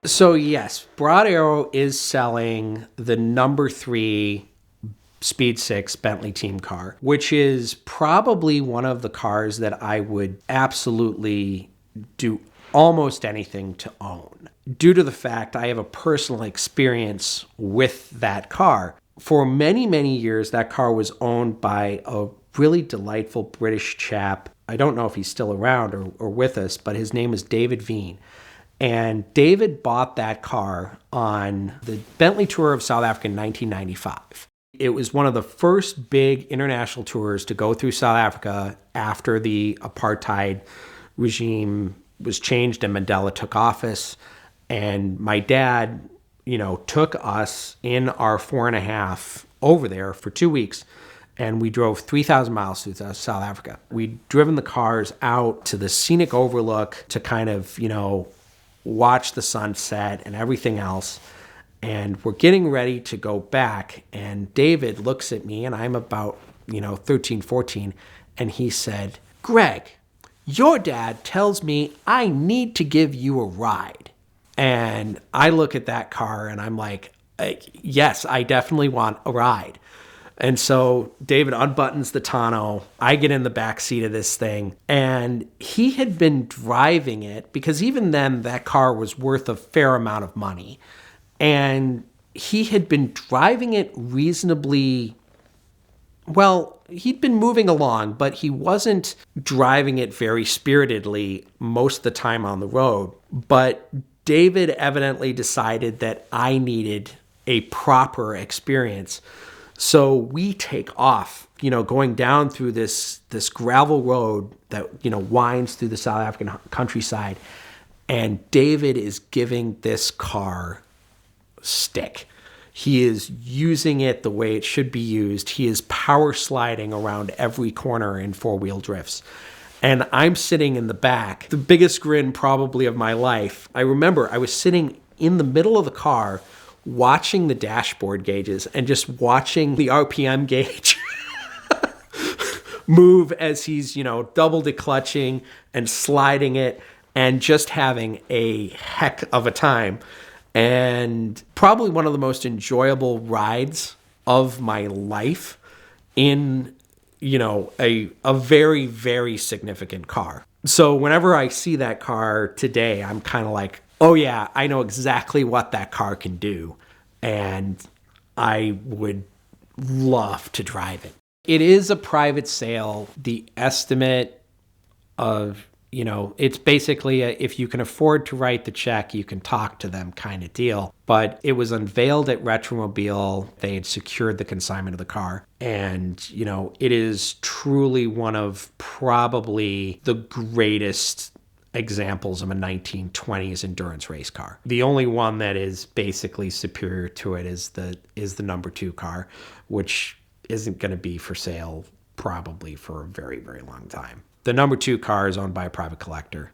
So yes, Broad Arrow is selling the number 3 Speed 6 Bentley team car, which is probably one of the cars that I would absolutely do almost anything to own, due to the fact I have a personal experience with that car. For many, many years, that car was owned by a really delightful British chap. I don't know if he's still around or with us, but his name is David Veen. And David bought that car on the Bentley tour of South Africa in 1995. It was one of the first big international tours to go through South Africa after the apartheid regime was changed and Mandela took office. And my dad, took us in our 4.5 over there for 2 weeks. And we drove 3,000 miles through South Africa. We'd driven the cars out to the scenic overlook to kind of, watch the sunset and everything else. And we're getting ready to go back. And David looks at me, and I'm about, 13, 14. And he said, "Greg, your dad tells me I need to give you a ride." And I look at that car and I'm like, yes, I definitely want a ride. And so David unbuttons the tonneau. I get in the back seat of this thing, and he had been driving it because even then that car was worth a fair amount of money. And he had been driving it reasonably well. He'd been moving along, but he wasn't driving it very spiritedly most of the time on the road. But David evidently decided that I needed a proper experience. So we take off, going down through this gravel road that, winds through the South African countryside. And David is giving this car stick. He is using it the way it should be used. He is power sliding around every corner in 4-wheel drifts. And I'm sitting in the back, the biggest grin probably of my life. I remember I was sitting in the middle of the car watching the dashboard gauges and just watching the RPM gauge move as he's, double declutching and sliding it and just having a heck of a time. And probably one of the most enjoyable rides of my life in, a very, very significant car. So whenever I see that car today, I'm kind of like, oh yeah, I know exactly what that car can do, and I would love to drive it. It is a private sale. The estimate of, it's basically if you can afford to write the check, you can talk to them kind of deal. But it was unveiled at Retromobile. They had secured the consignment of the car. And, it is truly one of probably the greatest examples of a 1920s endurance race car. The only one that is basically superior to it is the number 2 car, which isn't going to be for sale probably for a very, very long time. The number 2 car is owned by a private collector.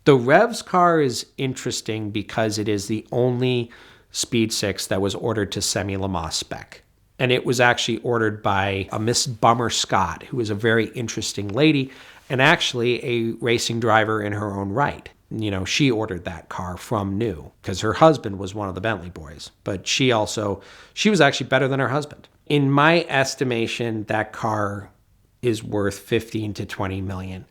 The Revs car is interesting because it is the only Speed 6 that was ordered to semi-Le Mans spec. And it was actually ordered by a Miss Bummer Scott, who is a very interesting lady and actually a racing driver in her own right. She ordered that car from new because her husband was one of the Bentley boys. But she was actually better than her husband. In my estimation, that car is worth 15 to 20 million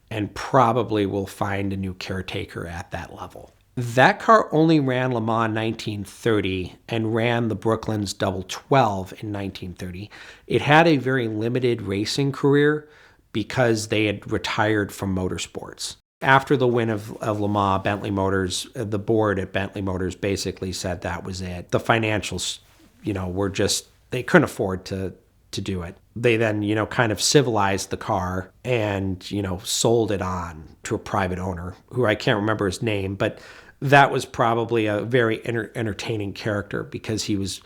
and probably will find a new caretaker at that level. That car only ran Le Mans in 1930 and ran the Brooklands Double 12 in 1930. It had a very limited racing career because they had retired from motorsports. After the win of Le Mans, Bentley Motors, the board at Bentley Motors basically said that was it. The financials, were just, they couldn't afford to do it. They then, kind of civilized the car and, sold it on to a private owner who I can't remember his name, but that was probably a very entertaining character because he was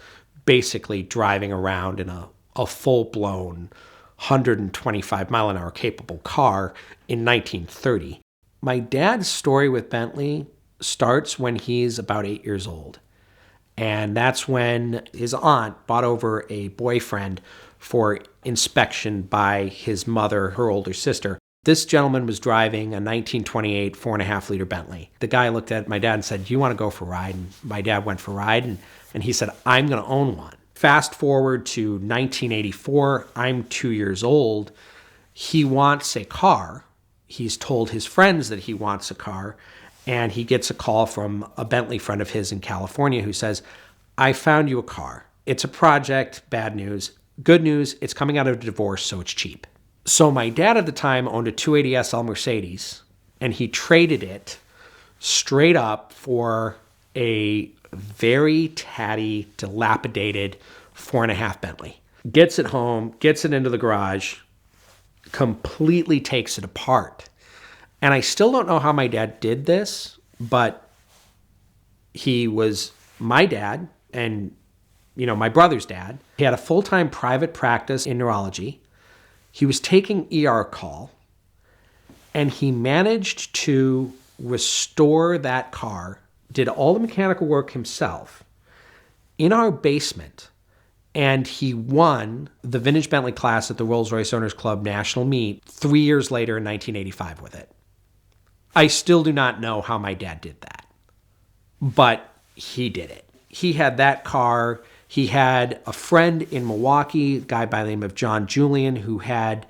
basically driving around in a full-blown 125 mile an hour capable car in 1930. My dad's story with Bentley starts when he's about 8 years old. And that's when his aunt brought over a boyfriend for inspection by his mother, her older sister. This gentleman was driving a 1928 4.5-liter Bentley. The guy looked at my dad and said, "Do you want to go for a ride?" And my dad went for a ride, and he said, "I'm going to own one." Fast forward to 1984, I'm 2 years old. He wants a car. He's told his friends that he wants a car, and he gets a call from a Bentley friend of his in California who says, "I found you a car. It's a project, bad news. Good news, it's coming out of a divorce, so it's cheap." So my dad at the time owned a 280 SL Mercedes, and he traded it straight up for a very tatty, dilapidated 4.5 Bentley. Gets it home, gets it into the garage, completely takes it apart. And I still don't know how my dad did this, but he was my dad and, my brother's dad. He had a full-time private practice in neurology. He was taking ER call, and he managed to restore that car, did all the mechanical work himself in our basement, and he won the Vintage Bentley class at the Rolls-Royce Owners Club National Meet 3 years later in 1985 with it. I still do not know how my dad did that, but he did it. He had that car. He had a friend in Milwaukee, a guy by the name of John Julian, who had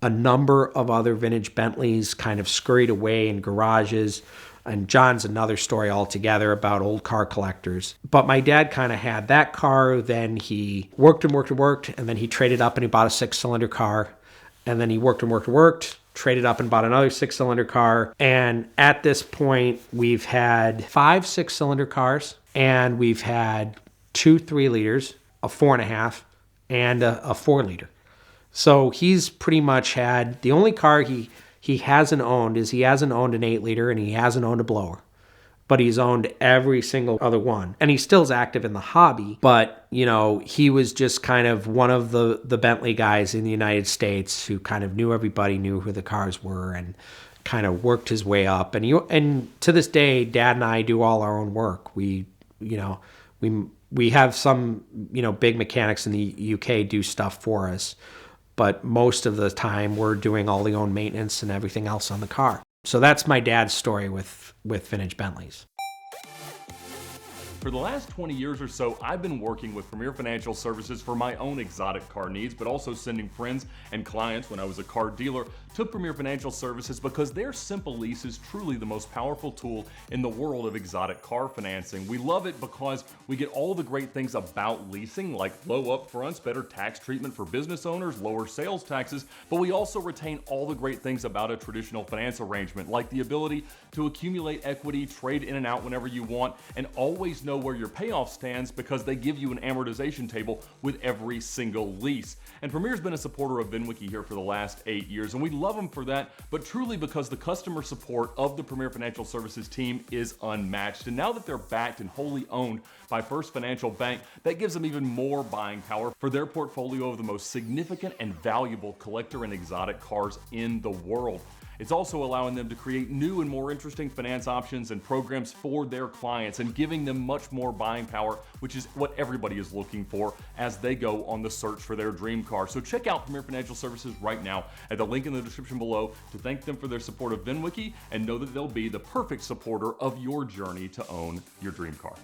a number of other vintage Bentleys kind of scurried away in garages. And John's another story altogether about old car collectors. But my dad kind of had that car. Then he worked, and then he traded up and he bought a 6-cylinder car. And then he worked, traded up and bought another 6-cylinder car. And at this point, we've had 5 6-cylinder cars, and we've had 2 3-liters, a 4.5, and a 4-liter. So he's pretty much had, the only car he hasn't owned is he hasn't owned an 8-liter and he hasn't owned a blower. But he's owned every single other one. And he still is active in the hobby. But, he was just kind of one of the Bentley guys in the United States who kind of knew everybody, knew who the cars were, and kind of worked his way up. And to this day, Dad and I do all our own work. We have some, big mechanics in the UK do stuff for us, but most of the time we're doing all the own maintenance and everything else on the car. So that's my dad's story with vintage Bentleys. For the last 20 years or so, I've been working with Premier Financial Services for my own exotic car needs, but also sending friends and clients when I was a car dealer to Premier Financial Services because their simple lease is truly the most powerful tool in the world of exotic car financing. We love it because we get all the great things about leasing, like low upfronts, better tax treatment for business owners, lower sales taxes, but we also retain all the great things about a traditional finance arrangement, like the ability to accumulate equity, trade in and out whenever you want, and always know where your payoff stands because they give you an amortization table with every single lease. And Premier's been a supporter of VINwiki here for the last 8 years, and we love them for that, but truly because the customer support of the Premier Financial Services team is unmatched. And now that they're backed and wholly owned by First Financial Bank, that gives them even more buying power for their portfolio of the most significant and valuable collector and exotic cars in the world. It's also allowing them to create new and more interesting finance options and programs for their clients and giving them much more buying power, which is what everybody is looking for as they go on the search for their dream car. So check out Premier Financial Services right now at the link in the description below to thank them for their support of VINwiki and know that they'll be the perfect supporter of your journey to own your dream car.